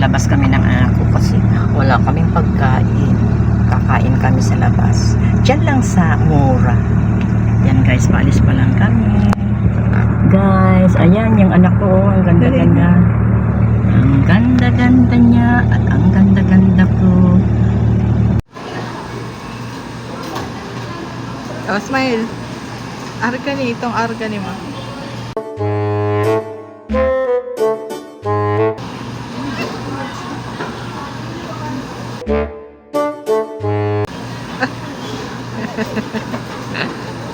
Lalabas kami ng anak ko kasi wala kaming pagkain. Kakain kami sa labas. Diyan lang sa Mura. Yan guys, paalis pa lang kami. Guys, ayan yung anak ko. Ang ganda-ganda. Ang ganda-ganda niya at ang ganda-ganda ko. Oh, smile. Argani, itong argani mo.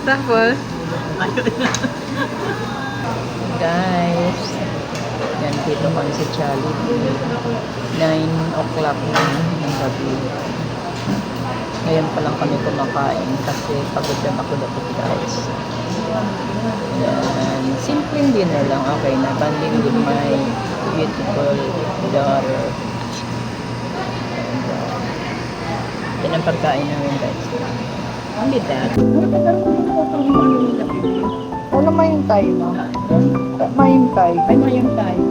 Tapos, Guys, yan dito kami sa Jollibee. 9 o'clock na ng gabi. Ngayon pa lang kami kumakain kasi pagod na ako dapat guys. Yan. Simpleng dinner lang. Okay na. Banding with my beautiful daughter. Yan ang pagkain namin guys. Only that. ano mayuntay mo? Mayuntay. Ay, mayroon tayo.